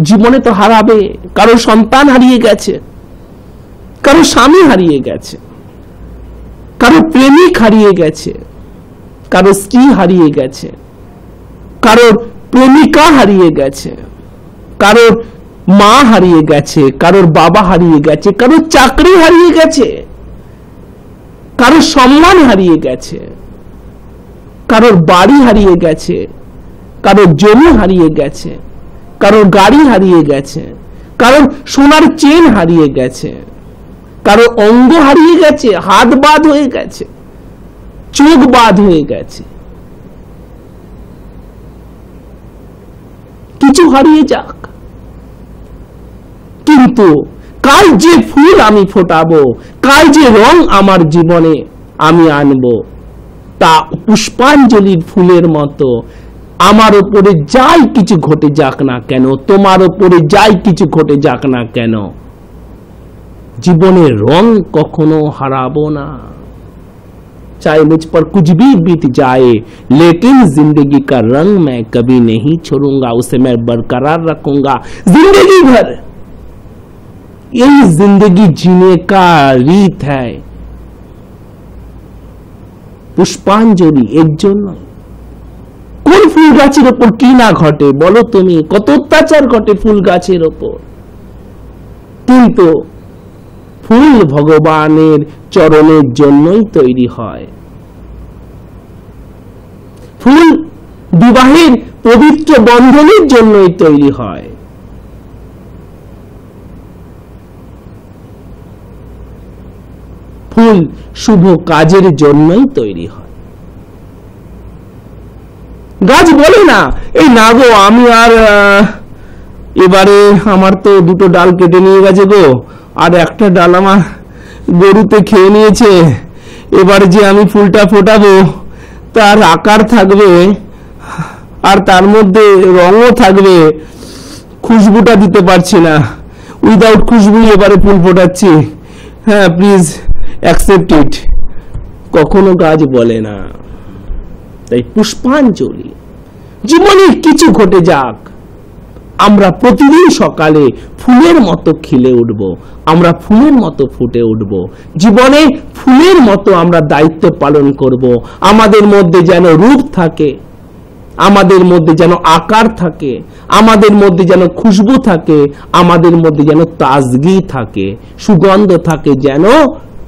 জীবনে তো হারাবে, কারো সন্তান হারিয়ে গেছে, কারো স্বামী হারিয়ে গেছে, কারো প্রেমিক হারিয়ে গেছে, কারো স্ত্রী হারিয়ে গেছে, কারোর প্রেমিকা হারিয়ে গেছে, কারোর মা হারিয়ে গেছে, কারোর বাবা হারিয়ে গেছে, কারোর চাকরি হারিয়ে গেছে, কারোর সম্মান হারিয়ে গেছে, কারোর বাড়ি হারিয়ে গেছে, কারোর জমি হারিয়ে গেছে, কারোর গাড়ি হারিয়ে গেছে, কারোর সোনার চেন হারিয়ে গেছে, কারোর অঙ্গ হারিয়ে গেছে, হাত বাদ হয়ে গেছে, চোখ বাদ হয়ে গেছে। কিছু হারিয়ে যাক, কিন্তু কাল যে ফুল আমি ফোটাবো, কাল যে রং আমার জীবনে আমি আনবো, তা পুষ্পাঞ্জলির ফুলের মতো আমার উপরে যাই কিছু ঘটে যাক না কেন, তোমার উপরে যাই কিছু ঘটে যাক না কেন, জীবনের রং কখনো হারাবো না। चाहे मुझ पर कुछ भी बीत जाए, लेकिन जिंदगी का रंग मैं कभी नहीं छोड़ूंगा, उसे मैं बरकरार रखूंगा जिंदगी भर। यही जिंदगी जीने का रीत है। पुष्पांजलि एक জন্য। কোন ফুল গাছের উপর কি না ঘটে বলো তুমি, কত অত্যাচার ঘটে ফুল গাছের উপর, কিন্তু ফুল ভগবানের চরণের জন্যই তৈরি হয়। ফুল বিবাহের পবিত্র বন্ধনের জন্যই তৈরি হয়। ফুল শুভ কাজের জন্যই তৈরি হয়। গাছ বলে না এই না গো আমি আর এবারে আমার তো দুটো ডাল কেটে নিয়ে গেছে গো, আর একটা ডাল আমার গরুতে খেয়ে নিয়েছে, এবারে যে আমি ফুলটা ফোটাবো তার আকার থাকবে আর তার মধ্যে রঙও থাকবে, খুশবুটা দিতে পারছি না, উইদাউট খুশবু এবারে ফুল ফোটাচ্ছি, হ্যাঁ প্লিজ অ্যাকসেপ্ট ইট। কখনো গাছ বলে না। তাই পুষ্পাঞ্জলি, জীবনে কিছু ঘটে যাক, আমরা প্রতিদিন সকালে ফুলের মতো খিলে উঠব, আমরা ফুলের মতো ফুটে উঠব, জীবনে ফুলের মতো আমরা দায়িত্ব পালন করব। আমাদের মধ্যে যেন রূপ থাকে, আমাদের মধ্যে যেন আকার থাকে, আমাদের মধ্যে যেন খুশবু থাকে, আমাদের মধ্যে যেন তাজগি থাকে, সুগন্ধ থাকে, যেন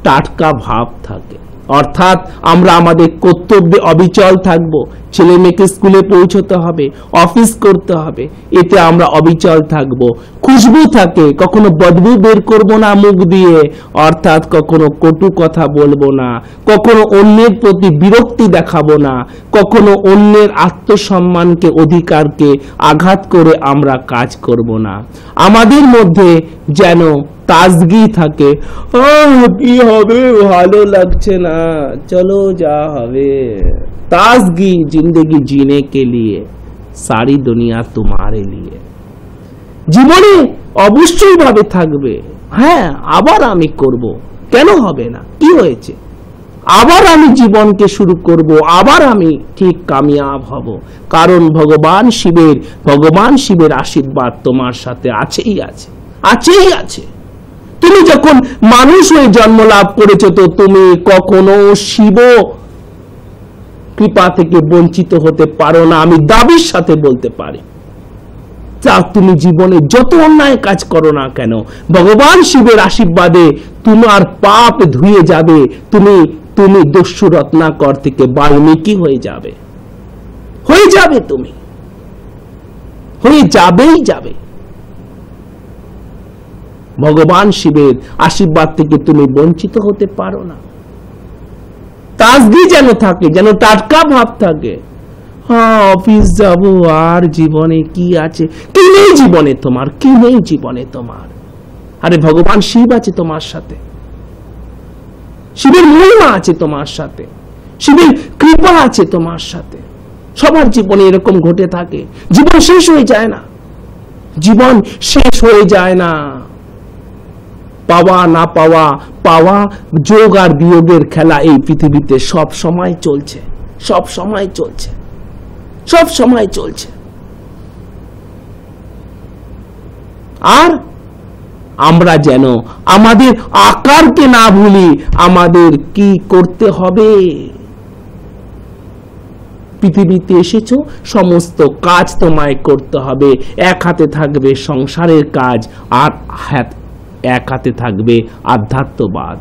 টাটকা ভাব থাকে। অর্থাৎ আমরা আমাদের কর্তব্যে অবিচল থাকব। ছেলে মেয়েকে স্কুলে পৌঁছতে হবে, অফিস করতে হবে, এতে আমরা অবিচল থাকব। খুশবু থাকে, কখনো বদবু বের করব না মুখ দিয়ে, অর্থাৎ কখনো কটু কথা বলবো না, কখনো অন্যের প্রতি বিরক্তি দেখাবো না, কখনো অন্যের আত্মসম্মানকে অধিকারকে আঘাত করে আমরা কাজ করব না। আমাদের মধ্যে যেন তাজগি থাকে, কি হবে ভালো লাগছে না, চলো যা হবে। ताजगी जिंदगी जीने के लिए, सारी दुनिया तुम्हारे लिए। জীবনে অবশ্যই ভাবে থাকবে, হ্যাঁ আবার আমি করব, কেন হবে না, কি হয়েছে, আবার আমি জীবনকে শুরু করব, আবার আমি ঠিক কামিয়াব হব, কারণ ভগবান শিবের আশীর্বাদ তোমার সাথে আছেই আছে, আছেই আছে। তুমি যখন মানুষ হয়ে জন্ম লাভ করেছো তো তুমি কখনো শিব কৃপা থেকে বঞ্চিত হতে পারো না, আমি দাবির সাথে বলতে পারি। যা তুমি জীবনে যত অন্যায় কাজ করো না কেন, ভগবান শিবের আশীর্বাদে তোমার পাপ ধুয়ে যাবে, তুমি দস্যু রত্নাকর থেকে বাল্মীকি হয়ে যাবে, তুমি হয়ে যাবেই যাবে। ভগবান শিবের আশীর্বাদ থেকে তুমি বঞ্চিত হতে পারো না। তাজগি যেন থাকে, যেন টাটকা ভাব থাকে। হ্যাঁ অফিস যাব, আর জীবনে কি আছে, কি নেই জীবনে তোমার, কি নেই জীবনে তোমার। আরে ভগবান শিব আছে তোমার সাথে, শিবের মহিমা আছে তোমার সাথে, শিবের কৃপা আছে তোমার সাথে। সবার জীবনে এরকম ঘটে থাকে, জীবন শেষ হয়ে যায় না, জীবন শেষ হয়ে যায় না। পাওয়া না পাওয়া, পাওয়া যোগ আর বিয়োগের খেলা এই পৃথিবীতে সব সময় চলছে, সব সময় চলছে, সব সময় চলছে। আর আমরা যেন আমাদের আকারকে না ভুলি, আমাদের কি করতে হবে। পৃথিবীতে এসেছো, সমস্ত কাজ তোমায় করতে হবে। এক হাতে থাকবে সংসারের কাজ, আর এক হাতে থাকবে আধ্যাত্মবাদ।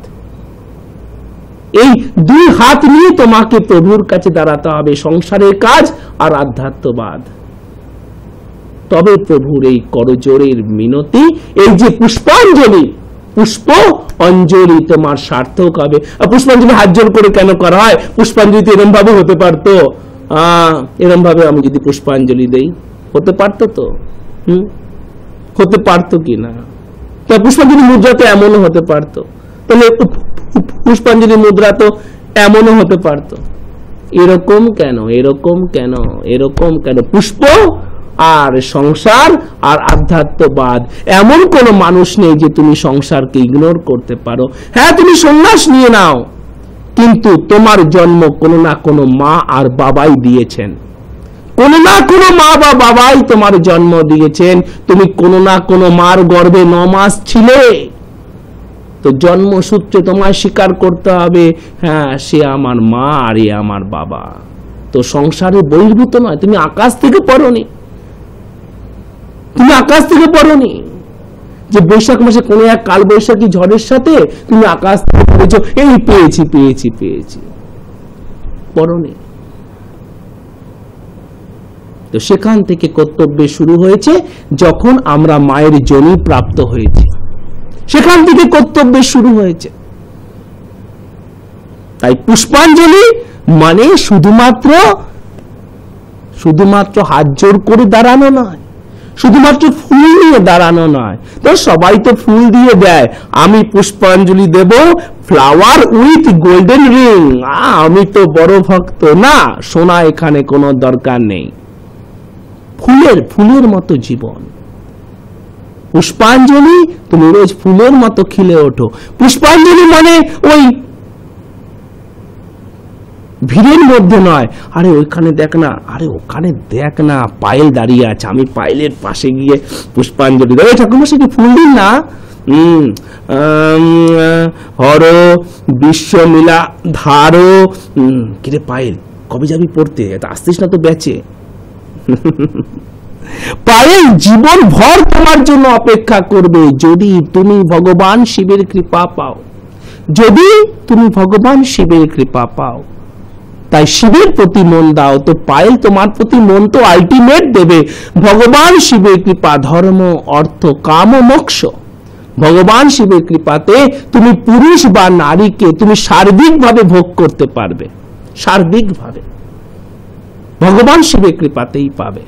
এই দুই হাত নিয়ে তোমাকে প্রভুর কাছে দাঁড়াতে হবে, সংসারের কাজ আর আধ্যাত্মবাদ। তবে প্রভুর এই করজোড়ের মিনতি, এই যে পুষ্পাঞ্জলি, পুষ্প অঞ্জলি তোমার সার্থক হবে। পুষ্পাঞ্জলি হাত জোড় করে কেন করা হয়? পুষ্পাঞ্জলি এরম ভাবে হতে পারতো, এরম ভাবে আমি যদি পুষ্পাঞ্জলি দেই হতে পারতো তো, হতে পারতো কিনা? তা পুষ্পাঞ্জলি মুদ্রা তো এমনও হতে পারতো, তাহলে পুষ্পাঞ্জলি মুদ্রা তো এমনও হতে পারতো। এরকম কেন, এরকম কেন, এরকম কেন? পুষ্প আর সংসার আর আধ্যাত্মবাদ, এমন কোন মানুষ নেই যে তুমি সংসারকে ইগনোর করতে পারো। হ্যাঁ তুমি সন্ন্যাস নিয়ে নাও, কিন্তু তোমার জন্ম কোনো না কোনো মা আর বাবাই দিয়েছেন, কোনো না কোনো মা বা বাবাই তোমার জন্ম দিয়েছেন। তুমি কোনো না কোনো মার গর্ভে 9 মাস ছিলে, তো জন্মসূত্রে তোমায় স্বীকার করতে হবে, হ্যাঁ সে আমার মা আর এ আমার বাবা। তো সংসারে বহির্ভূত নয়, তুমি আকাশ থেকে পড়োনি, তুমি আকাশ থেকে পড়োনি যে বৈশাখ মাসে কোন এক কাল বৈশাখী ঝড়ের সাথে তুমি আকাশ থেকে পড়েছো এই পেয়েছি পেয়েছি পেয়েছি, পড়োনি। তো সেখান থেকে কর্তব্য শুরু হয়েছে যখন আমরা মায়ের যোনি প্রাপ্ত হয়েছি, সেখান থেকে কর্তব্য শুরু হয়েছে। তাই পুষ্পাঞ্জলি মানে শুধুমাত্র হাত জোর করে দাঁড়ানো নয়, শুধুমাত্র ফুল নিয়ে দাঁড়ানো নয়। তো সবাই তো ফুল দিয়ে দেয়, আমি পুষ্পাঞ্জলি দেব ফ্লাওয়ার উইথ গোল্ডেন রিং, আমি তো বড় ভক্ত। না, সোনা এখানে কোনো দরকার নেই। ফুলের মতো জীবন। পুষ্পাঞ্জলি, তুমি রোজ ফুলের মতো খিলে ওঠো। পুষ্পাঞ্জলি মানে ওই ভিড়ের মধ্যে নয়, আরে ওইখানে দেখ না, আরে ওখানে দেখ না পায়েল দাঁড়িয়ে আছে, আমি পায়েলের পাশে গিয়ে পুষ্পাঞ্জলি দেবো। ঠাকুরমশাই কি ফুল দিন না? হর বিশ্বমিলা ধারো। কিরে পায়েল, কবে যাবি পড়তে? আসতিস না তো বেচে। পায়েল জীবন ভর তোমার জন্য অপেক্ষা করবে যদি তুমি ভগবান শিবের কৃপা পাও, যদি তুমি ভগবান শিবের কৃপা পাও। তাই শিবের প্রতি মন দাও, তো পায়েল তোমার প্রতি মন তো আলটিমেট দেবে। ভগবান শিবের কৃপা ধর্ম অর্থ কাম ও মোক্ষ। ভগবান শিবের কৃপাতে তুমি পুরুষ বা নারীকে তুমি সার্বিকভাবে ভোগ করতে পারবে, সার্বিকভাবে ভগবান শিবের কৃপাতেই পাবে।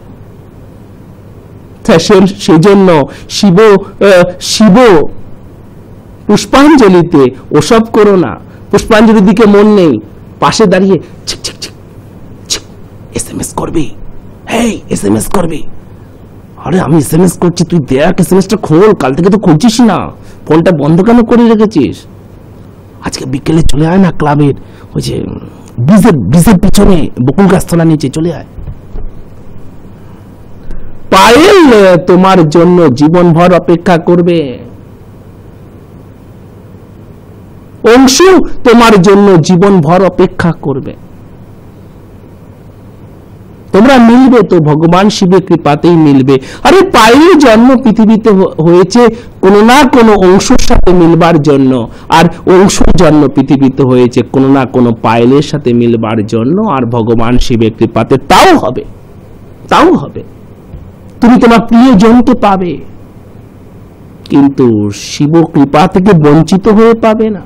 সেজন্য শিব পুষ্পাঞ্জলিতে ওসব করো না। পুষ্পাঞ্জলির দিকে মন নেই, পাশে দাঁড়িয়ে এসএমএস করবি, হেই এসএমএস করবি। আরে আমি এসএমএস করছি, তুই দেখ এসএমএসটা খোল, কাল থেকে তো খুলছিস না, ফোনটা বন্ধ কেন করে রেখেছিস? আজকে বিকেলে চলে আয় না ক্লাবের ওই যে ব্রিজের পিছনে বকুল গাছতলা নিচে চলে আয়। পায়েল তোমার জন্য জীবনভর অপেক্ষা করবে, অংশু তোমার জন্য জীবনভর অপেক্ষা করবে। তোমরা মিলবে তো ভগবান শিবের কৃপাতেই মিলবে। আরে পায়েলের জন্ম পৃথিবীতে হয়েছে কোনো না কোনো অংশের সাথে মিলবার জন্য, আর অংশের জন্ম পৃথিবীতে হয়েছে কোনো না কোনো পায়েলের সাথে মিলবার জন্য, আর ভগবান শিবের কৃপাতে তাও হবে, তাও হবে। তুমি তোমার প্রিয়জনকে পাবে, কিন্তু শিব কৃপা থেকে বঞ্চিত হয়ে পাবে না।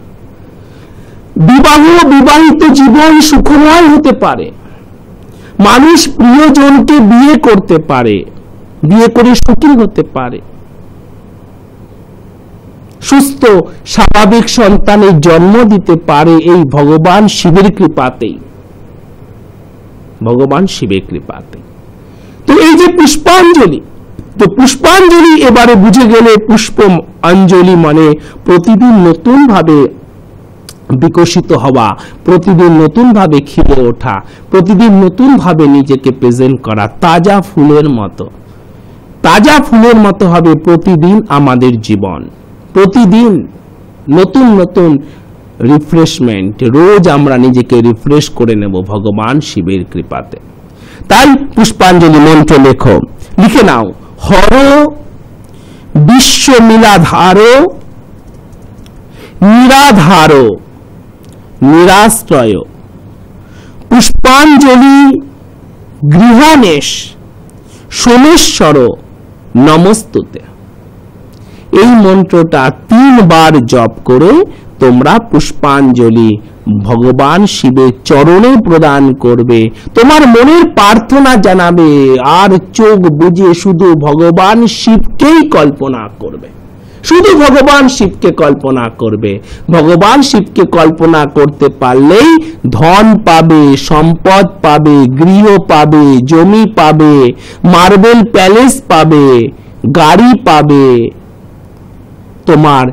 বিবাহিত জীবন সুখময় হতে পারে, মানুষ প্রিয়জনকে বিয়ে করতে পারে, বিয়ে করে সুখী হতে পারে, সুস্থ স্বাভাবিক সন্তানের জন্ম দিতে পারে এই ভগবান শিবের কৃপাতেই, ভগবান শিবের কৃপাতেই। তো এই যে পুষ্পাঞ্জলি, তো পুষ্পাঞ্জলি এবারে বুঝে গেলে পুষ্প অঞ্জলি মানে প্রতিদিন নতুন ভাবে বিকশিত হওয়া, প্রতিদিন নতুন ভাবে খিলে ওঠা, প্রতিদিন নতুন ভাবে নিজেকে প্রেজেন্ট করা, তাজা ফুলের মতো, তাজা ফুলের মতো হবে প্রতিদিন আমাদের জীবন। প্রতিদিন নতুন নতুন রিফ্রেশমেন্ট, রোজ আমরা নিজেকে রিফ্রেশ করে নেব ভগবান শিবের কৃপাতে। তাই পুষ্পাঞ্জলি মন্ত্র লেখো, লিখে নাও, হর বিশ্বমিলাধারো নিরাধারো নিরাশ্রয় পুষ্পাঞ্জলি গৃহানেশ সোমেশ্বর নমস্তুতে। এই মন্ত্রটা 3 বার জপ করে তোমরা পুষ্পাঞ্জলি ভগবান শিবের চরণে প্রদান করবে, তোমার মনের প্রার্থনা জানাবে, আর চোখ বুজে শুধু ভগবান শিবকেই কল্পনা করবে, শুধু ভগবান শিবকে কল্পনা করবে। ভগবান শিবকে কল্পনা করতে পারলেই ধন পাবে, সম্পদ পাবে, গৃহ পাবে, জমি পাবে, মার্বেল প্যালেস পাবে, গাড়ি পাবে, তোমার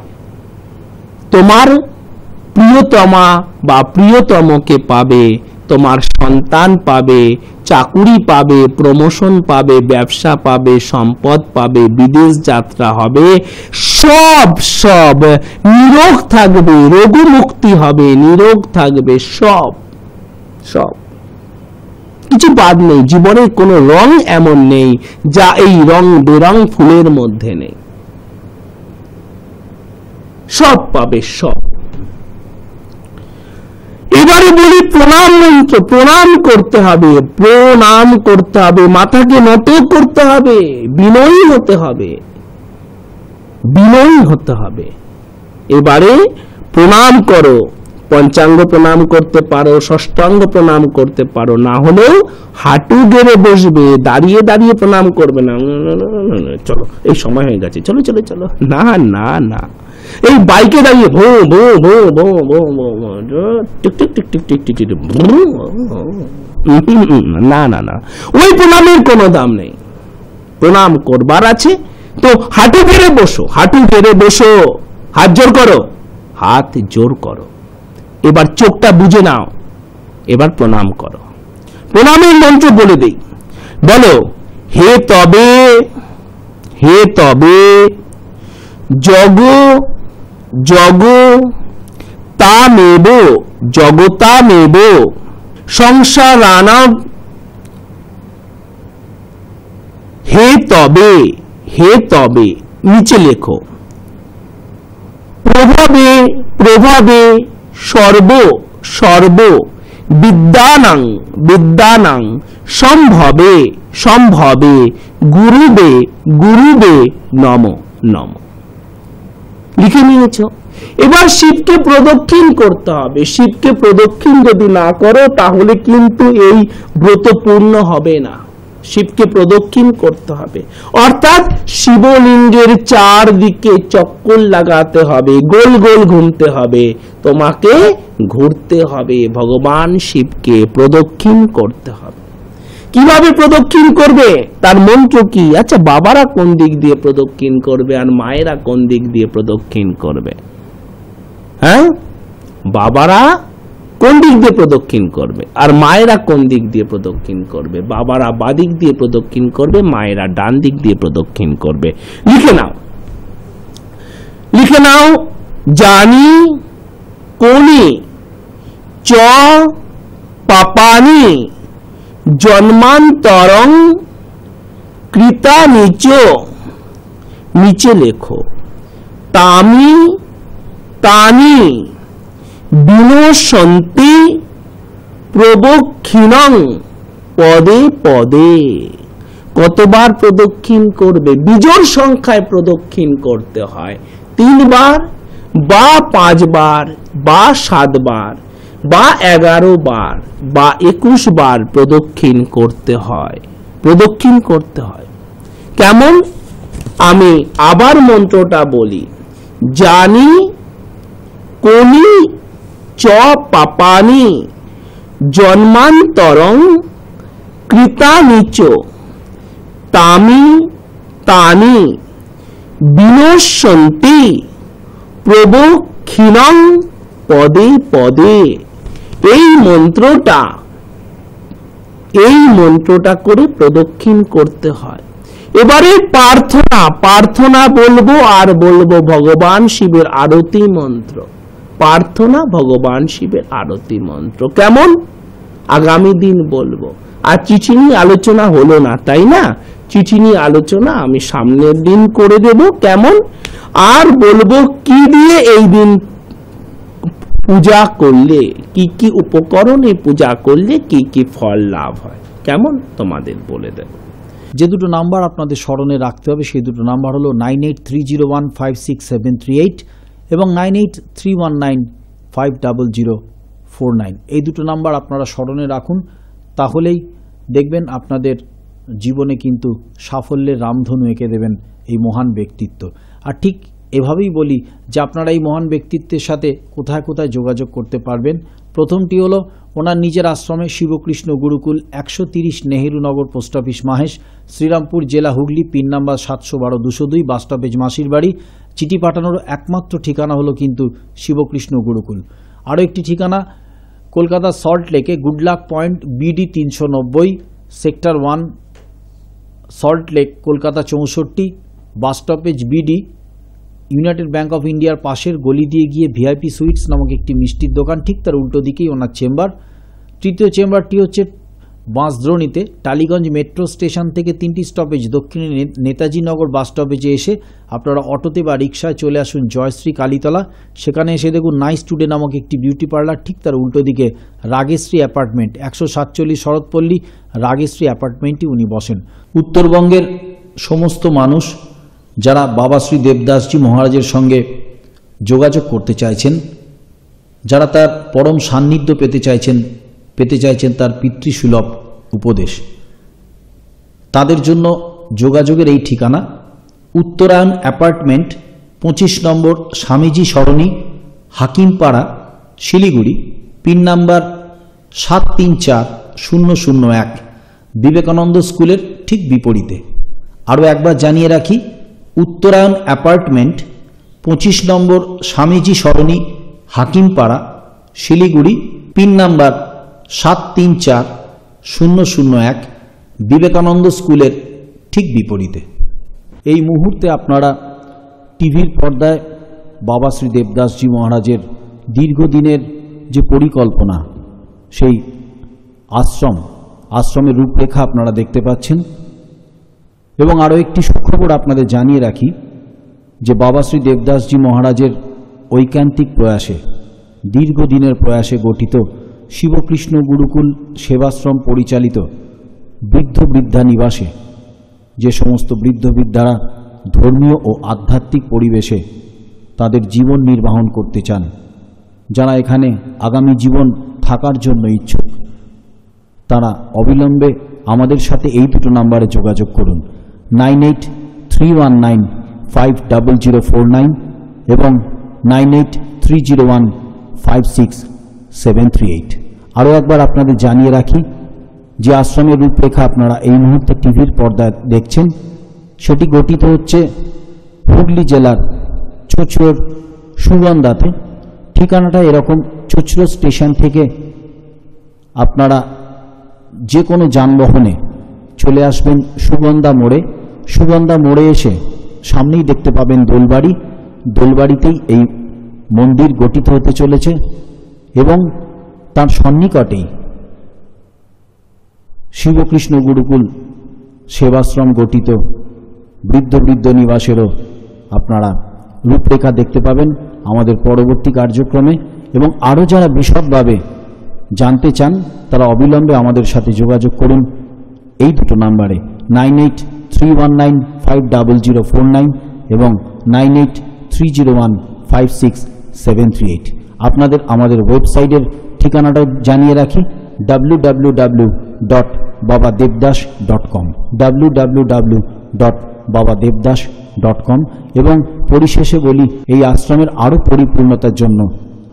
প্রিয়তমা বা প্রিয়তমকে পাবে, তোমার সন্তান পাবে, চাকুরি পাবে, প্রমোশন পাবে, ব্যবসা পাবে, সম্পদ পাবে, বিদেশ যাত্রা হবে, সব সব নিরোগ থাকবে, রোগমুক্তি হবে, নিরোগ থাকবে, সব সব কিছু বাদ নেই। জীবনের কোনো রং এমন নেই যা এই রং বেরং ফুলের মধ্যে নেই, সব পাবে সব। এবারে বলি প্রণাম মন্ত্র। প্রণাম করতে হবে, প্রণাম করতে হবে, মাথাকে নত করতে হবে, বিনয়ী হতে হবে, বিনয়ী হতে হবে। এবারে প্রণাম করো, পঞ্চাঙ্গ প্রণাম করতে পারো, ষষ্ঠাঙ্গ প্রণাম করতে পারো, না হলেও হাঁটু গেড়ে বসবে, দাঁড়িয়ে দাঁড়িয়ে প্রণাম করবে না। চলো এই সময় হয়ে গেছে, চলো চলো চলো, না না না, এই বাইকে দাঁড়িয়ে ভো ভো ভো ভো ভো ভো টিক টিক টিক টিক টিক টিক টিক, না না না, ওই প্রণামের কোনো দাম নেই। প্রণাম করবার আছে তো হাঁটু গেড়ে বসো, হাঁটু গেড়ে বসো, হাত জোর করো, হাত জোর করো। এবার চোখটা বুঝে নাও, এবার প্রণাম করো। প্রণামের মন্ত্র বলে দেই, বলো হে তবে, হে তবে জগ জগ তামেব, জগতামেব সংসারানাম, হে তবে, হে তবে নিচে লেখো, প্রভাবে প্রভাবে সর্ব সর্ব বিদ্যানাং বিদ্যানাং সম্ভবে সম্ভবে গুরুবে গুরুবে নম নম। লিখে নিয়েছ? এবার শিবকে প্রদক্ষিণ করতে হবে। শিবকে প্রদক্ষিণ যদি না করো তাহলে কিন্তু এই ব্রত পূর্ণ হবে না। শিবকে প্রদক্ষিণ করতে হবে, অর্থাৎ শিবলিঙ্গের চারদিকে চক্কর লাগাতে হবে, গোল গোল ঘুরতে হবে, তোমাকে ঘুরতে হবে, ভগবান শিবকে প্রদক্ষিণ করতে হবে। কিভাবে প্রদক্ষিণ করবে, তার মন্ত্র কি? আচ্ছা, বাবারা কোন দিক দিয়ে প্রদক্ষিণ করবে আর মায়েরা কোন দিক দিয়ে প্রদক্ষিণ করবে? হ্যাঁ, বাবারা কোন দিক দিয়ে প্রদক্ষিণ করবে আর মায়েরা কোন দিক দিয়ে প্রদক্ষিণ করবে? বাবারা বাদিক দিয়ে প্রদক্ষিণ করবে, মায়েরা ডান দিক দিয়ে প্রদক্ষিণ করবে। লিখে নাও, লিখে নাও। জানি কোনি চ পাপানি জন্মান্তরং কৃতা নিচ, নিচে লেখো, তামি তানি বিনশন্তি প্রদক্ষিণং পদে পদে। কতবার প্রদক্ষিণ করবে? বিজোড় সংখ্যায় প্রদক্ষিণ করতে হয়। 3 বার বা 5 বার বা 7 বার বা 11 বার বা 21 বার প্রদক্ষিণ করতে হয়, প্রদক্ষিণ করতে হয়। কেমন? আমি আবার মন্ত্রটা বলি, জানি কোনি চ পাপানি জন্মান্তরং কৃতানিচ তামি তানি বিনশন্তি প্রদক্ষিণং পদে পদে। এই মন্ত্রটা করে প্রদক্ষিণ করতে হয়। এবারে প্রার্থনা, প্রার্থনা বলবো আর বলবো ভগবান শিবের আরতি মন্ত্র। প্রার্থনা ভগবান শিবের আরতি মন্ত্র কেমন? আগামী দিন বলবো। আর চিঠি নিয়ে আলোচনা হলো না, তাই না? চিঠি নিয়ে আলোচনা আমি সামনের দিন করে দেব। কেমন? আর বলবো কি দিয়ে এই দিন পূজা করলে, কি কি উপকরণে পূজা করলে কি কি ফল লাভ হয়, কেমন তোমাদের বলে দেব। যে দুটো নাম্বার আপনাদের স্মরণে রাখতে হবে সেই দুটো নাম্বার হলো 9830156738 এবং 9831950049। এই দুটো নাম্বার আপনারা স্মরণে রাখুন, তাহলেই দেখবেন আপনাদের জীবনে কিন্তু সাফল্যের রামধনু এঁকে দেবেন এই মহান ব্যক্তিত্ব। আর ঠিক এভাবেই বলি যে আপনারা এই মহান ব্যক্তিত্বের সাথে কোথায় কোথায় যোগাযোগ করতে পারবেন। প্রথমটি হলো ওনার নিজের আশ্রমে শিবকৃষ্ণ গুরুকুল, 130 নেহেরু নগর, পোস্ট অফিস মাহেশ, শ্রীরামপুর জেলা, Hooghly, pin number 712-202, bus stoppage মাসির বাড়ি। চিঠি পাঠানোর একমাত্র ঠিকানা হলো কিন্তু শিবকৃষ্ণ গুরুকুল। আরও একটি ঠিকানা কলকাতা সল্ট লেকে Goodluck point BD 390 sector 1 salt lake Kolkata 64 bus stoppage BD United bank of ইন্ডিয়ার পাশের গলি দিয়ে গিয়ে VIP সুইটস নামক একটি মিষ্টির দোকান, ঠিক তার উল্টো দিকেই ওনার চেম্বার। তৃতীয় চেম্বারটি হচ্ছে বাঁশদ্রোণীতে টালিগঞ্জ মেট্রো স্টেশন থেকে 3টি স্টপেজ দক্ষিণে নেতাজি নগর বাস স্টপেজে এসে আপনারা অটোতে বা রিক্সায় চলে আসুন জয়শ্রী কালীতলা। সেখানে এসে দেখুন নাইস টুডে নামক একটি বিউটি পার্লার, ঠিক তার উল্টো দিকে রাগেশ্রী অ্যাপার্টমেন্ট 147 শরৎপল্লী রাগেশ্রী অ্যাপার্টমেন্টটি উনি বসেন। উত্তরবঙ্গের সমস্ত মানুষ যারা বাবা শ্রী দেবদাসজি মহারাজের সঙ্গে যোগাযোগ করতে চাইছেন, যারা তার পরম সান্নিধ্য পেতে চাইছেন তার পিতৃসুলভ উপদেশ, তাদের জন্য যোগাযোগের এই ঠিকানা উত্তরায়ণ অ্যাপার্টমেন্ট 25 নম্বর স্বামীজি সরণি হাকিমপাড়া শিলিগুড়ি, পিন নাম্বার 734001, বিবেকানন্দ স্কুলের ঠিক বিপরীতে। আরও একবার জানিয়ে রাখি, উত্তরায়ণ অ্যাপার্টমেন্ট 25 নম্বর স্বামীজি সরণি হাকিমপাড়া শিলিগুড়ি, পিন নাম্বার 734001, বিবেকানন্দ স্কুলের ঠিক বিপরীতে। এই মুহূর্তে আপনারা টিভির পর্দায় বাবা শ্রী দেবদাসজি মহারাজের দীর্ঘদিনের যে পরিকল্পনা, সেই আশ্রমের রূপরেখা আপনারা দেখতে পাচ্ছেন। এবং আরও একটি সুখবর আপনাদের জানিয়ে রাখি যে বাবা শ্রী দেবদাসজি মহারাজের ঐকান্তিক প্রয়াসে, দীর্ঘদিনের প্রয়াসে গঠিত শিবকৃষ্ণ গুরুকুল সেবাশ্রম পরিচালিত বৃদ্ধ বৃদ্ধা নিবাসে যে সমস্ত বৃদ্ধ বৃদ্ধারা ধর্মীয় ও আধ্যাত্মিক পরিবেশে তাদের জীবন নির্বাহন করতে চান, যারা এখানে আগামী জীবন থাকার জন্য ইচ্ছুক, তারা অবিলম্বে আমাদের সাথে এই দুটো নাম্বারে যোগাযোগ করুন 9831950049 এবং 9830156738। আরও একবার আপনাদের জানিয়ে রাখি যে আশ্রমের রূপরেখা আপনারা এই মুহূর্তে টিভির পর্দায় দেখছেন, সেটি গঠিত হচ্ছে হুগলি জেলার চুঁচুড়ার সুগন্ধাতে। ঠিকানাটা এরকম, চুঁচুড়া স্টেশন থেকে আপনারা যে কোনো যানবাহনে চলে আসবেন সুগন্ধা মোড়ে এসে সামনেই দেখতে পাবেন দোলবাড়িতেই এই মন্দির গঠিত হতে চলেছে এবং তার সন্নিকটেই শিবকৃষ্ণ গুরুকুল সেবাশ্রম গঠিত বৃদ্ধ নিবাসেরও আপনারা রূপরেখা দেখতে পাবেন আমাদের পরবর্তী কার্যক্রমে। এবং আরও যারা বিশদভাবে জানতে চান তারা অবিলম্বে আমাদের সাথে যোগাযোগ করুন এই দুটো নাম্বারে 9831950049 এবং 9830156738। আপনাদের আমাদের ওয়েবসাইটের ঠিকানাটাও জানিয়ে রাখি www.babadevdas.com www.babadevdas.com। এবং পরিশেষে বলি, এই আশ্রমের আরও পরিপূর্ণতার জন্য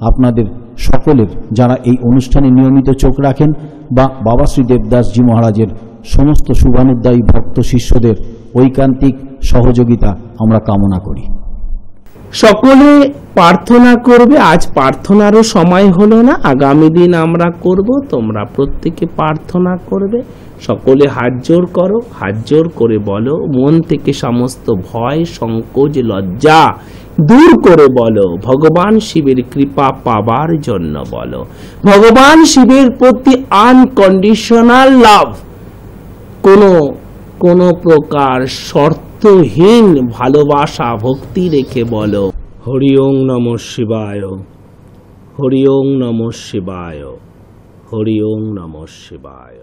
আপনাদের সকলের, যারা এই অনুষ্ঠানে নিয়মিত চোখ রাখেন, বা বাবা শ্রী দেবদাসজি মহারাজের সমস্ত শুভানুদ্দায়ী ভক্ত শিষ্যদের ঐকান্তিক সহযোগিতা আমরা কামনা করি। সকলে প্রার্থনা করবে। আজ প্রার্থনারও সময় হলো না, আগামী দিন আমরা করব। তোমরা প্রত্যেকে প্রার্থনা করবে। সকলে হাত জোর করো, হাত জোর করে বলো, মন থেকে সমস্ত ভয় সংকোচ লজ্জা দূর করে বলো, ভগবান শিবের কৃপা পাবার জন্য বলো। ভগবান শিবের প্রতি আনকন্ডিশনাল লাভ, কোনো প্রকার শর্তহীন ভালোবাসা ভক্তি রেখে বলো, হরি ওং নমঃ শিবায়, হরি ওং নমঃ শিবায়, হরি ওং নমঃ শিবায়।